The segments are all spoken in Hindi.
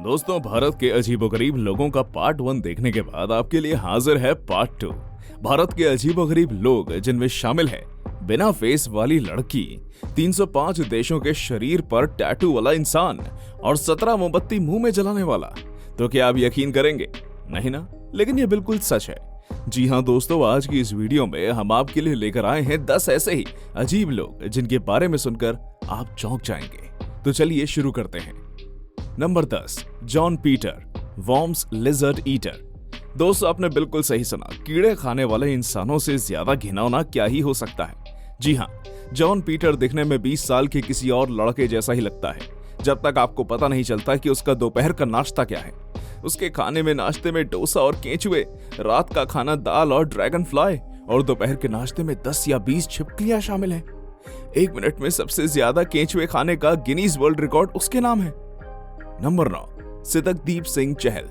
दोस्तों, भारत के अजीबोगरीब लोगों का पार्ट 1 देखने के बाद आपके लिए हाजिर है पार्ट 2। भारत के अजीबोगरीब लोग, जिनमें शामिल है बिना फेस वाली लड़की, 305 देशों के शरीर पर टैटू वाला इंसान और 17 मोमबत्ती मुंह में जलाने वाला। तो क्या आप यकीन करेंगे? नहीं ना? लेकिन ये बिल्कुल सच है। जी हाँ दोस्तों, आज की इस वीडियो में हम आपके लिए लेकर आए हैं 10 ऐसे ही अजीब लोग जिनके बारे में सुनकर आप चौंक जाएंगे। तो चलिए शुरू करते हैं। Number 10, John Peter, worms lizard eater. दोस्तों, आपने बिल्कुल सही सुना, कीड़े खाने वाले इंसानों से ज्यादा घिनौना क्या ही हो सकता है। जी हाँ, जॉन पीटर दिखने में 20 साल के किसी और लड़के जैसा ही लगता है, जब तक आपको पता नहीं चलता कि उसका दोपहर का नाश्ता क्या है। उसके खाने में नाश्ते में डोसा और केंचुए, रात का खाना दाल और ड्रैगन फ्लाई, और दोपहर के नाश्ते में 10 या 20 छिपकलियां शामिल हैं। 1 मिनट में सबसे ज्यादा केंचुए खाने का गिनीज वर्ल्ड रिकॉर्ड उसके नाम है। नंबर 9, सिदकदीप सिंह चहल।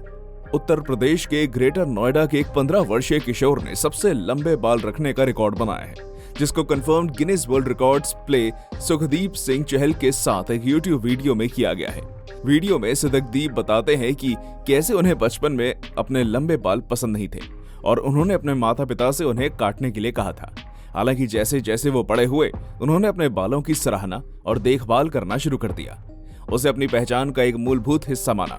उत्तर प्रदेश के ग्रेटर नोएडा के एक 15 वर्षीय किशोर ने सबसे लंबे बाल रखने का रिकॉर्ड बनाया है, जिसको confirmed Guinness world records play Sukhdeep Singh Chahal के साथ एक यूट्यूब वीडियो में किया गया है। वीडियो में सिदकदीप बताते हैं कि कैसे उन्हें बचपन में अपने लंबे बाल पसंद नहीं थे और उन्होंने अपने माता पिता से उन्हें काटने के लिए कहा था। हालांकि जैसे जैसे वो बड़े हुए, उन्होंने अपने बालों की सराहना और देखभाल करना शुरू कर दिया। उसे अपनी पहचान का एक मूलभूत हिस्सा माना।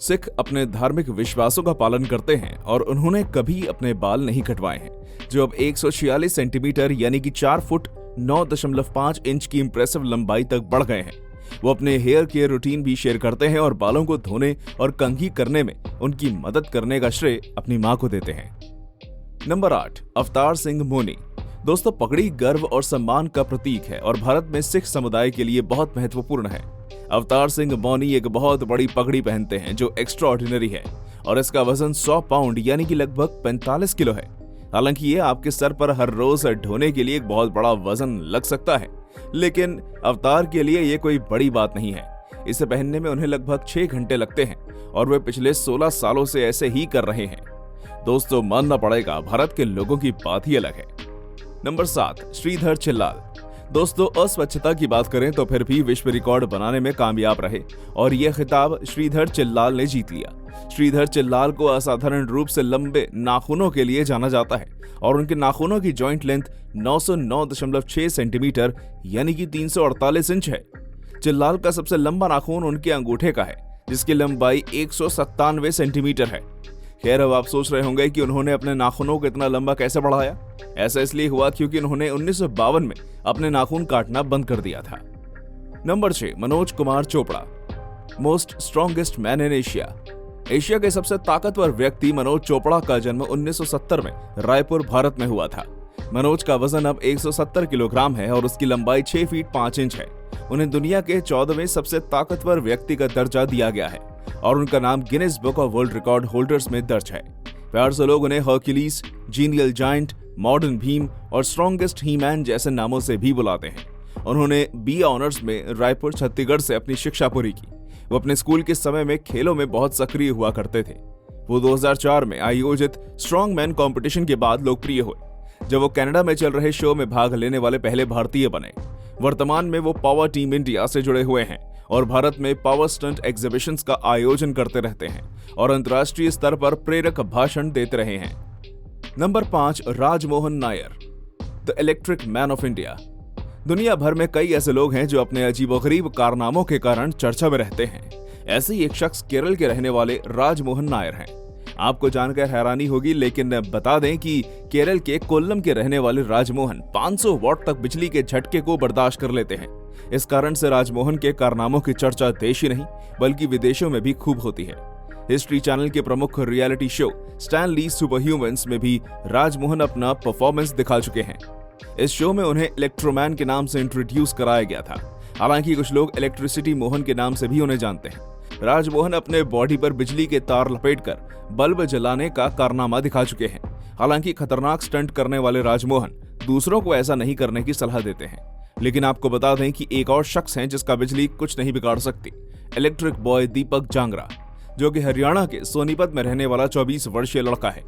सिख अपने धार्मिक विश्वासों का पालन करते हैं और उन्होंने कभी अपने बाल नहीं कटवाए हैं, जो अब 146 सेंटीमीटर यानी कि 4 फुट 9.5 इंच की इंप्रेसिव लंबाई तक बढ़ गए हैं। वो अपने हेयर केयर रूटीन भी शेयर करते हैं और बालों को धोने और कंघी करने में उनकी मदद करने का श्रेय अपनी मां को देते हैं। नंबर 8, अवतार सिंह मोनी। दोस्तों, पगड़ी गर्व और सम्मान का प्रतीक है और भारत में सिख समुदाय के लिए बहुत महत्वपूर्ण है। अवतार सिंह मौनी एक बहुत बड़ी पगड़ी पहनते हैं जो एक्स्ट्रा ऑर्डिनरी है और इसका वजन 100 पाउंड यानी कि लगभग 45 किलो है। हालांकि ये आपके सर पर हर रोज ढोने के लिए एक बहुत बड़ा वजन लग सकता है, लेकिन अवतार के लिए ये कोई बड़ी बात नहीं है। इसे पहनने में उन्हें लगभग 6 घंटे लगते हैं और वे पिछले 16 सालों से ऐसे ही कर रहे हैं। दोस्तों, मानना पड़ेगा, भारत के लोगों की बात ही अलग है। नंबर 7, श्रीधर चिल्लाल। दोस्तों, अस्वच्छता की बात करें तो फिर भी विश्व रिकॉर्ड बनाने में कामयाब रहे और यह खिताब श्रीधर चिल्लाल ने जीत लिया। श्रीधर चिल्लाल को असाधारण रूप से लंबे नाखूनों के लिए जाना जाता है और उनके नाखूनों की जॉइंट लेंथ 909.6 सेंटीमीटर यानी कि 348 इंच है। चिल्लाल का सबसे लंबा नाखून उनके अंगूठे का है, जिसकी लंबाई 197 सेंटीमीटर है। खैर, अब आप सोच रहे होंगे कि उन्होंने अपने नाखूनों को इतना लंबा कैसे बढ़ाया। ऐसा इसलिए हुआ क्योंकि उन्होंने 1952 में अपने नाखून काटना बंद कर दिया था। Number 6, Manoj Kumar Chopra, most strongest man in Asia. Asia के सबसे ताकतवर व्यक्ति मनोज चोपड़ा का जन्म 1970 में रायपुर, भारत में हुआ था। मनोज का वजन अब 170 किलोग्राम है और उसकी लंबाई 6 फीट 5 इंच है। उन्हें दुनिया के 14वें सबसे ताकतवर व्यक्ति का दर्जा दिया गया है और उनका नाम Guinness book of world record holders में दर्ज है। प्यार से लोग उन्हें Hercules, genial giant, modern Bhim और स्ट्रॉन्गेस्ट ही मैन जैसे नामों से भी बुलाते हैं। उन्होंने बी ऑनर्स में रायपुर, छत्तीसगढ़ से अपनी शिक्षा पूरी की। वो अपने स्कूल के समय में खेलों में बहुत सक्रिय हुआ करते थे। वो 2004 में आयोजित स्ट्रॉन्ग मैन कॉम्पिटिशन के बाद लोकप्रिय हुए, जब वो कनाडा में चल रहे शो में भाग लेने वाले पहले भारतीय बने। वर्तमान में वो पावर टीम इंडिया से जुड़े हुए हैं और भारत में पावर स्टंट एग्जीबिशंस का आयोजन करते रहते हैं और अंतर्राष्ट्रीय स्तर पर प्रेरक भाषण देते रहे हैं। Number 5, Rajmohan Nair, the electric man of India. दुनिया भर में कई ऐसे लोग हैं जो अपने अजीबोगरीब कारनामों के कारण चर्चा में रहते हैं। ऐसे ही एक शख्स केरल के रहने वाले राजमोहन नायर हैं। आपको जानकर हैरानी होगी, लेकिन बता दें कि केरल के कोल्लम के रहने वाले राजमोहन 500 वॉट तक बिजली के झटके को बर्दाश्त कर लेते हैं। इस कारण से राजमोहन के कारनामों की चर्चा देश ही नहीं बल्कि विदेशों में भी खूब होती है। हिस्ट्री चैनल के प्रमुख reality show Stan Lee superhumans में भी राजमोहन अपना परफॉर्मेंस दिखा चुके हैं। इस शो में उन्हें इलेक्ट्रोमैन के नाम से इंट्रोड्यूस कराया गया था। हालांकि कुछ लोग इलेक्ट्रिसिटी मोहन के नाम से भी उन्हें जानते हैं। राजमोहन अपने बॉडी पर बिजली के तार लपेटकर बल्ब जलाने का कारनामा दिखा चुके हैं। हालांकि खतरनाक स्टंट करने वाले राजमोहन दूसरों को ऐसा नहीं करने की सलाह देते हैं। लेकिन आपको बता दें कि एक और शख्स है जिसका बिजली कुछ नहीं बिगाड़ सकती, इलेक्ट्रिक बॉय दीपक जांगरा, जो कि हरियाणा के सोनीपत में रहने वाला 24 वर्षीय लड़का है।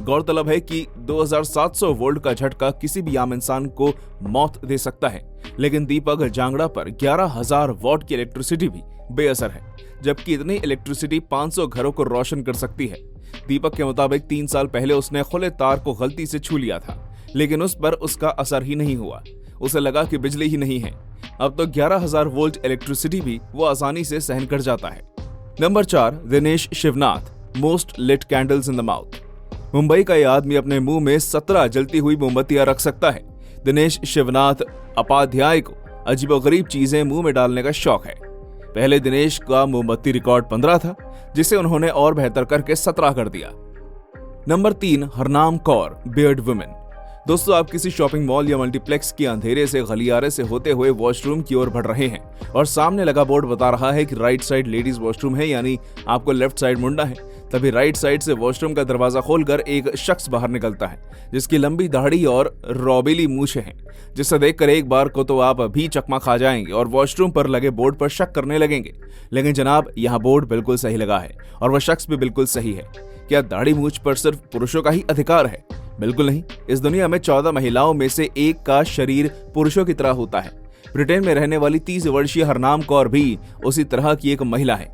गौरतलब है कि 2700 वोल्ट का झटका किसी भी आम इंसान को मौत दे सकता है, लेकिन दीपक जांगड़ा पर 11,000 वॉट की इलेक्ट्रिसिटी भी बेअसर है, जबकि इतनी इलेक्ट्रिसिटी 500 घरों को रोशन कर सकती है। दीपक के मुताबिक 3 साल पहले उसने खुले तार को गलती से छू लिया था, लेकिन उस पर उसका असर ही नहीं हुआ। उसे लगा कि बिजली ही नहीं है। अब तो 11,000 वोल्ट इलेक्ट्रिसिटी भी वो आसानी से सहन कर जाता है। Number 4, Dinesh Shivnath, most lit candles in the mouth. Mumbai का यह आदमी अपने मुंह में 17 जलती हुई मोमबत्तियां रख सकता है। दिनेश शिवनाथ उपाध्याय को अजीबोगरीब चीजें मुंह में डालने का शौक है। पहले दिनेश का मोमबत्ती रिकॉर्ड 15 था, जिसे उन्होंने और बेहतर करके 17 कर दिया। Number 3, Harnam Kaur, beard women. दोस्तों, आप किसी शॉपिंग मॉल या मल्टीप्लेक्स के अंधेरे से गलियारे से होते हुए वॉशरूम की ओर बढ़ रहे हैं और सामने लगा बोर्ड बता रहा है कि राइट साइड लेडीज वॉशरूम है, यानी आपको लेफ्ट साइड मुड़ना है। तभी राइट साइड से वॉशरूम का दरवाजा खोलकर एक शख्स बाहर निकलता है, जिसकी लंबी दाढ़ी और रौबीली मूछें हैं, जिसे देखकर एक बार को तो आप भी चकमा खा जाएंगे और वॉशरूम पर लगे बोर्ड पर शक करने लगेंगे। लेकिन जनाब, यहाँ बोर्ड बिल्कुल सही लगा है और वह शख्स भी बिल्कुल सही है। क्या दाढ़ी मूछ पर सिर्फ पुरुषों का ही अधिकार है? बिल्कुल नहीं। इस दुनिया में 14 महिलाओं में से एक का शरीर पुरुषों की तरह होता है। ब्रिटेन में रहने वाली 30 वर्षीय हरनाम कौर भी उसी तरह की एक महिला है।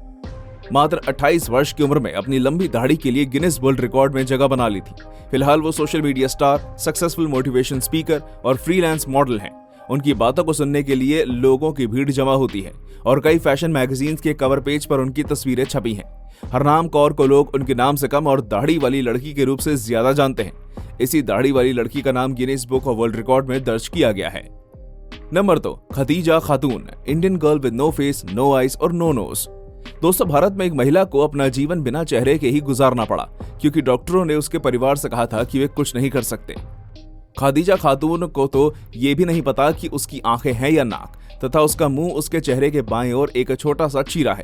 मात्र 28 वर्ष की उम्र में अपनी लंबी दाढ़ी के लिए गिनीज वर्ल्ड रिकॉर्ड में जगह बना ली थी। फिलहाल वो social media star, successful motivation speaker और फ्रीलांस मॉडल हैं। उनकी बातों को सुनने के लिए लोगों की भीड़ जमा होती है और कई फैशन मैगजीन्स के कवर पेज पर उनकी तस्वीरें छपी हैं। हरनाम कौर को लोग उनके नाम से कम और दाढ़ी वाली लड़की के रूप से ज्यादा जानते हैं। इसी दाढ़ी वाली लड़की का नाम Guinness book of world record में दर्ज किया गया है। Number 2, Khadija Khatoon, Indian girl with no face, no eyes और नो नोज। दोस्तों, भारत में एक महिला को अपना जीवन बिना चेहरे के ही गुजारना पड़ा, क्योंकि डॉक्टरों ने उसके परिवार से कहा था कि वे कुछ नहीं कर सकते। खदीजा खातून को तो ये भी नहीं पता कि उसकी आंखें हैं या नाक, तथा उसका मुंह उसके चेहरे के बाएं ओर एक छोटा सा चीरा है।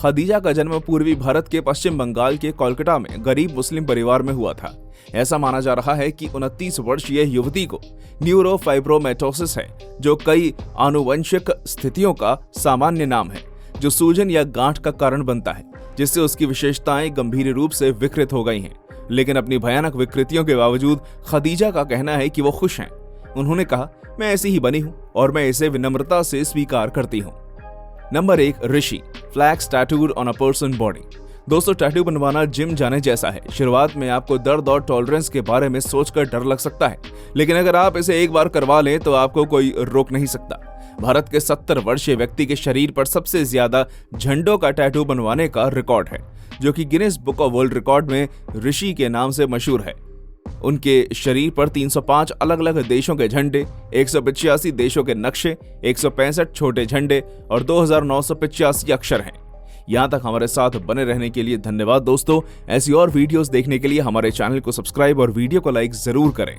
खदीजा का जन्म पूर्वी भारत के पश्चिम बंगाल के कोलकाता में गरीब मुस्लिम परिवार में हुआ था। ऐसा माना जा रहा है कि 29 वर्षीय युवती को न्यूरोफाइब्रोमेटोसिस है, जो कई आनुवंशिक स्थितियों का सामान्य नाम है, जो सूजन या गांठ का कारण बनता है, जिससे उसकी विशेषताएं गंभीर रूप से विकृत हो गई हैं। लेकिन अपनी भयानक विकृतियों के बावजूद खदीजा का कहना है कि वो खुश हैं। उन्होंने कहा, मैं ऐसी ही बनी हूं और मैं इसे विनम्रता से स्वीकार करती हूं। Number 1, Rishi, flags tattooed on a person body. दोस्तों, टैटू बनवाना जिम जाने जैसा है। शुरुआत में आपको दर्द और टॉलरेंस के बारे में सोचकर डर लग सकता है, लेकिन अगर आप इसे एक बार करवा लें तो आपको कोई रोक नहीं सकता। भारत के 70 वर्षीय व्यक्ति के शरीर पर सबसे ज्यादा झंडों का टैटू बनवाने का रिकॉर्ड है, जो कि Guinness book of world record में ऋषि के नाम से मशहूर है। उनके शरीर पर 305 अलग अलग देशों के झंडे, 185 देशों के नक्शे, 165 छोटे झंडे और 2985 अक्षर हैं। यहाँ तक हमारे साथ बने रहने के लिए धन्यवाद दोस्तों। ऐसी और वीडियोस देखने के लिए हमारे चैनल को सब्सक्राइब और वीडियो को लाइक जरूर करें।